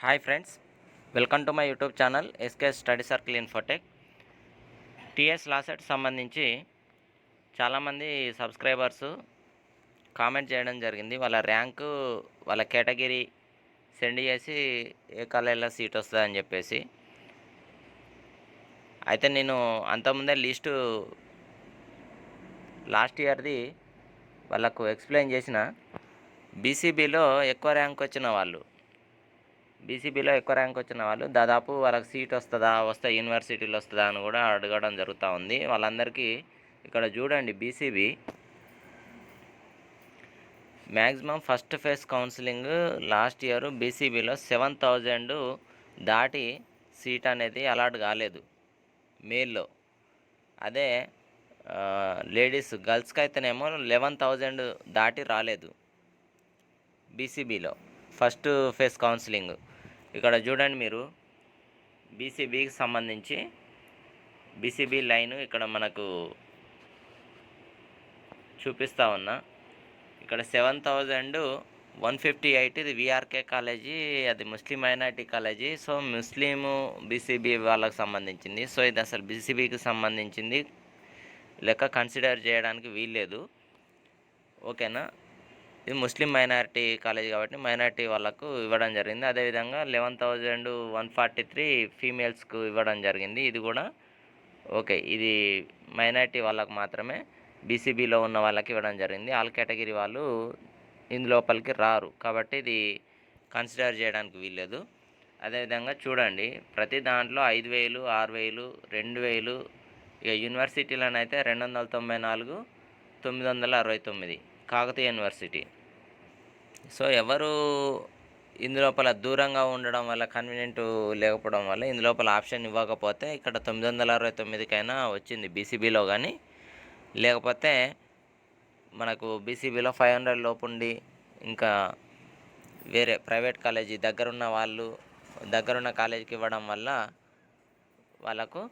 Hi friends, welcome to my YouTube channel SK study circle Infotech. TS LAWCET సంబంధించి చాలామంది subscribers comment చేయడం జరిగింది. వాళ్ళ ర్యాంకు, వాళ్ళ కేటగిరీ సెండ్ చేసి ఏ కాలేజీలో సీట్ వస్తుందని చెప్పేసి. అయితే నేను అంతకుముందే లిస్టు లాస్ట్ ఇయర్ది వాళ్ళకు ఎక్స్ప్లెయిన్ చేసిన. బీసీబీలో ఎక్కువ ర్యాంక్ వచ్చిన వాళ్ళు దాదాపు వాళ్ళకి సీట్ వస్తే యూనివర్సిటీలో వస్తుందా అని కూడా అడగడం జరుగుతూ ఉంది. వాళ్ళందరికీ ఇక్కడ చూడండి, BCB maximum first phase counselling last year బీసీబీలో 7,000 దాటి సీట్ అనేది అలాట్ కాలేదు మేల్లో. అదే లేడీస్ గర్ల్స్కి అయితేనేమో 11,000 దాటి రాలేదు బీసీబీలో ఫస్ట్ ఫేజ్ కౌన్సిలింగ్. ఇక్కడ చూడండి మీరు, బీసీబీకి సంబంధించి బీసీబీ లైను ఇక్కడ మనకు చూపిస్తూ ఉన్నా. ఇక్కడ 7,158 ఇది విఆర్కే కాలేజీ, అది Muslim minority college. So Muslim BCB వాళ్ళకి సంబంధించింది. సో ఇది అసలు బీసీబీకి సంబంధించింది లెక్క కన్సిడర్ చేయడానికి వీల్లేదు, ఓకేనా. ఇది ముస్లిం మైనారిటీ కాలేజ్ కాబట్టి మైనారిటీ వాళ్ళకు ఇవ్వడం జరిగింది. అదేవిధంగా 11,143 ఫీమేల్స్కు ఇవ్వడం జరిగింది. ఇది కూడా ఓకే, ఇది మైనారిటీ వాళ్ళకు మాత్రమే, బీసీబీలో ఉన్న వాళ్ళకి ఇవ్వడం జరిగింది. ఆల్ కేటగిరీ వాళ్ళు ఇందులోపలికి రారు కాబట్టి ఇది కన్సిడర్ చేయడానికి వీల్లేదు. అదేవిధంగా చూడండి, ప్రతి దాంట్లో 5,000, 6,000, 2,000. ఇక యూనివర్సిటీలోనైతే 294, 969 కాకతీయ యూనివర్సిటీ. సో ఎవరు ఇందులోపల దూరంగా ఉండడం వల్ల, కన్వీనియంట్ లేకపోవడం వల్ల ఇందులోపల ఆప్షన్ ఇవ్వకపోతే ఇక్కడ 969కైనా వచ్చింది బీసీబీలో. కానీ లేకపోతే మనకు బీసీబీలో 500 లోపు ఉండి ఇంకా వేరే ప్రైవేట్ కాలేజీ దగ్గరున్న కాలేజీకి ఇవ్వడం వల్ల వాళ్ళకు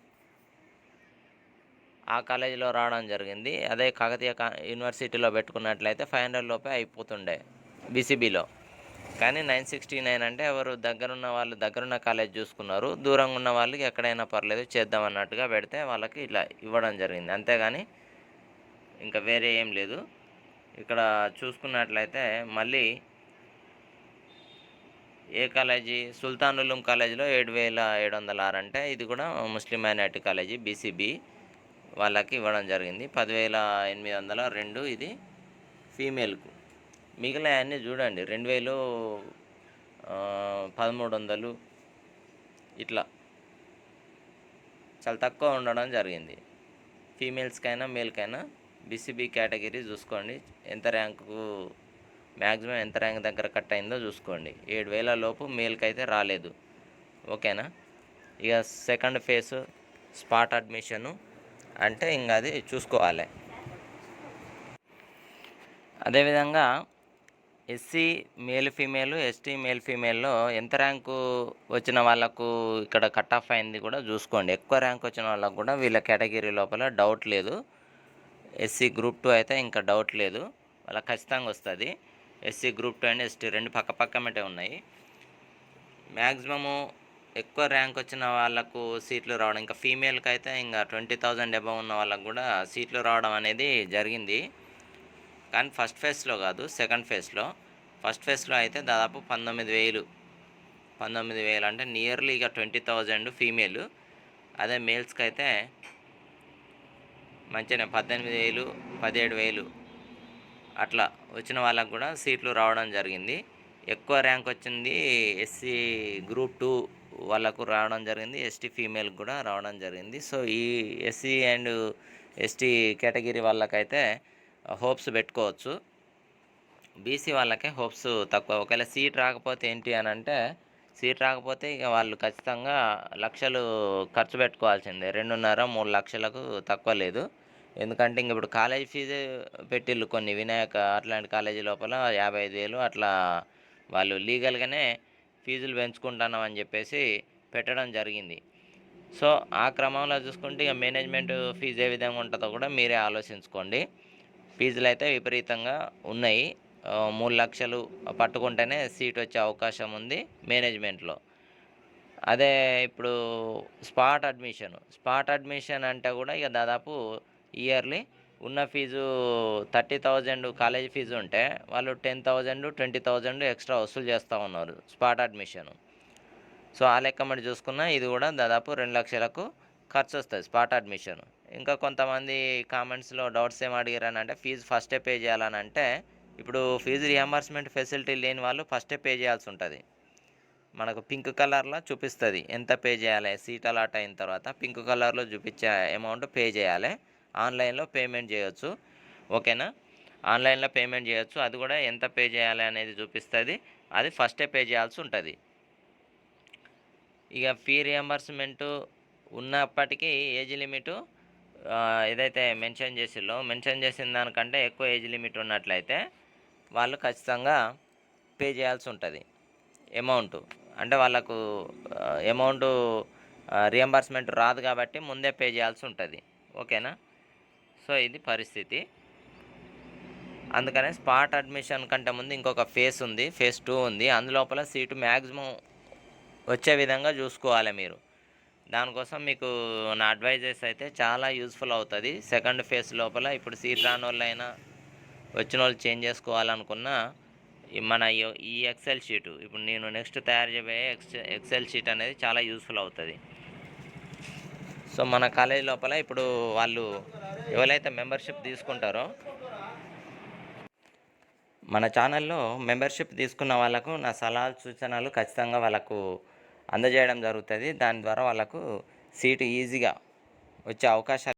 ఆ కాలేజీలో రావడం జరిగింది. అదే కాకతీయ యూనివర్సిటీలో పెట్టుకున్నట్లయితే 500 లోపే అయిపోతుండే బీసీబీలో. కానీ 969 అంటే ఎవరు దగ్గరున్న కాలేజ్ చూసుకున్నారు, దూరంగా ఉన్న వాళ్ళకి ఎక్కడైనా పర్లేదు చేద్దాం అన్నట్టుగా పెడితే వాళ్ళకి ఇలా ఇవ్వడం జరిగింది. అంతేగాని ఇంకా వేరే ఏం లేదు. ఇక్కడ చూసుకున్నట్లయితే మళ్ళీ ఏ కాలేజీ, సుల్తాన్ ఉలూం కాలేజీలో 7,706 అంటే ఇది కూడా ముస్లిం మైనారిటీ కాలేజీ బీసీబీ వాళ్ళకి ఇవ్వడం జరిగింది. 10,802 ఇది ఫీమేల్కు. మిగిలిన అన్నీ చూడండి, 2,000, 1,300 ఇట్లా చాలా తక్కువ ఉండడం జరిగింది. ఫీమేల్స్కైనా మేల్కైనా బీసీబీ కేటగిరీ చూసుకోండి, ఎంత ర్యాంకు మ్యాక్సిమం ఎంత ర్యాంక్ దగ్గర కట్ అయిందో చూసుకోండి. 7,000 లోపు మేల్కి అయితే రాలేదు, ఓకేనా. ఇక సెకండ్ ఫేజ్ స్పాట్ అడ్మిషను అంటే ఇంకా అది చూసుకోవాలి. అదేవిధంగా SC male female, ST male ఫీమేల్లో ఎంత ర్యాంకు వచ్చిన వాళ్ళకు ఇక్కడ కట్ ఆఫ్ అయింది కూడా చూసుకోండి. ఎక్కువ ర్యాంక్ వచ్చిన వాళ్ళకు కూడా వీళ్ళ కేటగిరీ లోపల డౌట్ లేదు. ఎస్సీ గ్రూప్ 2 అయితే ఇంకా డౌట్ లేదు, వాళ్ళకి ఖచ్చితంగా వస్తుంది. ఎస్సీ గ్రూప్ 2 అండ్ ఎస్టీ రెండు పక్కపక్కమటే ఉన్నాయి. మ్యాక్సిమము ఎక్కువ ర్యాంక్ వచ్చిన వాళ్ళకు సీట్లు రావడం, ఇంకా ఫీమేల్కి అయితే ఇంకా 20,000 అబవ్ ఉన్న వాళ్ళకు కూడా సీట్లు రావడం అనేది జరిగింది. కానీ ఫస్ట్ ఫేజ్లో కాదు, సెకండ్ ఫేజ్లో. ఫస్ట్ ఫేజ్లో అయితే దాదాపు 19,000 అంటే నియర్లీ ఇక 20,000 ఫీమేల్. అదే మేల్స్కి అయితే మంచిగానే 18,000, 17,000 అట్లా వచ్చిన వాళ్ళకు కూడా సీట్లు రావడం జరిగింది. ఎక్కువ ర్యాంక్ వచ్చింది ఎస్సీ గ్రూప్ 2 వాళ్ళకు రావడం జరిగింది, ఎస్టీ ఫీమేల్కి కూడా రావడం జరిగింది. సో ఈ ఎస్సీ అండ్ ఎస్టీ కేటగిరీ వాళ్ళకైతే హోప్స్ పెట్టుకోవచ్చు. బీసీ వాళ్ళకే హోప్స్ తక్కువ. ఒకవేళ సీట్ రాకపోతే ఏంటి అని అంటే, సీట్ రాకపోతే ఇక వాళ్ళు ఖచ్చితంగా లక్షలు ఖర్చు పెట్టుకోవాల్సిందే. 2.5-3 లక్షలకు తక్కువ లేదు. ఎందుకంటే ఇంక ఇప్పుడు కాలేజ్ ఫీజు పెట్టిళ్ళు కొన్ని, వినాయక అట్లాంటి కాలేజీ లోపల 55,000 అట్లా వాళ్ళు లీగల్గానే ఫీజులు పెంచుకుంటున్నాం అని చెప్పేసి పెట్టడం జరిగింది. సో ఆ క్రమంలో చూసుకుంటే ఇక మేనేజ్మెంట్ ఫీజు ఏ విధంగా ఉంటుందో కూడా మీరే ఆలోచించుకోండి. ఫీజులు అయితే విపరీతంగా ఉన్నాయి. 3,00,000 పట్టుకుంటేనే సీట్ వచ్చే అవకాశం ఉంది మేనేజ్మెంట్‌లో. అదే ఇప్పుడు స్పాట్ అడ్మిషన్ అంటే కూడా ఇక దాదాపు ఇయర్లీ ఉన్న ఫీజు 30,000 కాలేజ్ ఫీజు ఉంటే వాళ్ళు 10,000, 20,000 ఎక్స్ట్రా వసూలు చేస్తూ ఉన్నారు స్పాట్ అడ్మిషన్. సో ఆ లెక్క మటు చూసుకున్నా ఇది కూడా దాదాపు 2,00,000కు ఖర్చు వస్తుంది స్పాట్ అడ్మిషన్. ఇంకా కొంతమంది కామెంట్స్లో డౌట్స్ ఏం అడిగారని ఫీజు ఫస్టే పే చేయాలని అంటే, ఇప్పుడు ఫీజు రియంబర్స్మెంట్ ఫెసిలిటీ లేని వాళ్ళు ఫస్టే పే చేయాల్సి ఉంటుంది. మనకు పింక్ కలర్లో చూపిస్తుంది ఎంత పే చేయాలి. సీట్ అలాట్ అయిన తర్వాత పింక్ కలర్లో చూపించే అమౌంట్ పే చేయాలి. ఆన్లైన్లో పేమెంట్ చేయొచ్చు. ఓకేనా, ఆన్లైన్లో పేమెంట్ చేయొచ్చు. అది కూడా ఎంత పే చేయాలి అనేది చూపిస్తుంది. అది ఫస్టే పే చేయాల్సి ఉంటుంది. ఇక ఫీ రియంబర్స్మెంటు ఉన్నప్పటికీ ఏజ్ లిమిటు ఏదైతే మెన్షన్ చేసిన దానికంటే ఎక్కువ ఏజ్ లిమిట్ ఉన్నట్లయితే వాళ్ళు ఖచ్చితంగా పే చేయాల్సి ఉంటుంది అమౌంట్. అంటే వాళ్ళకు అమౌంట్ రియంబర్స్మెంట్ రాదు కాబట్టి ముందే పే చేయాల్సి ఉంటుంది. ఓకేనా, సో ఇది పరిస్థితి. అందుకనే స్పాట్ అడ్మిషన్ కంటే ముందు ఇంకొక ఫేజ్ 2 ఉంది. అందులోపల సీటు మ్యాక్సిమం వచ్చే విధంగా చూసుకోవాలి మీరు. దానికోసం మీకు నా అడ్వైజెస్ అయితే చాలా యూస్ఫుల్ అవుతుంది. సెకండ్ ఫేజ్ లోపల ఇప్పుడు సీట్ రాని వాళ్ళైనా వచ్చిన వాళ్ళు చేంజ్ చేసుకోవాలనుకున్నా మన ఈ ఎక్సెల్ షీటు ఇప్పుడు నేను నెక్స్ట్ తయారు చేయబోయే ఎక్సెల్ షీట్ అనేది చాలా యూస్ఫుల్ అవుతుంది. సో మన కాలేజ్ లోపల ఇప్పుడు వాళ్ళు ఎవరైతే మెంబర్షిప్ తీసుకుంటారో మన ఛానల్లో మెంబర్షిప్ తీసుకున్న వాళ్ళకు నా సలహాలు సూచనలు ఖచ్చితంగా వాళ్ళకు అందజేయడం జరుగుతుంది. దాని ద్వారా వాళ్ళకు సీటు ఈజీగా వచ్చే అవకాశాలు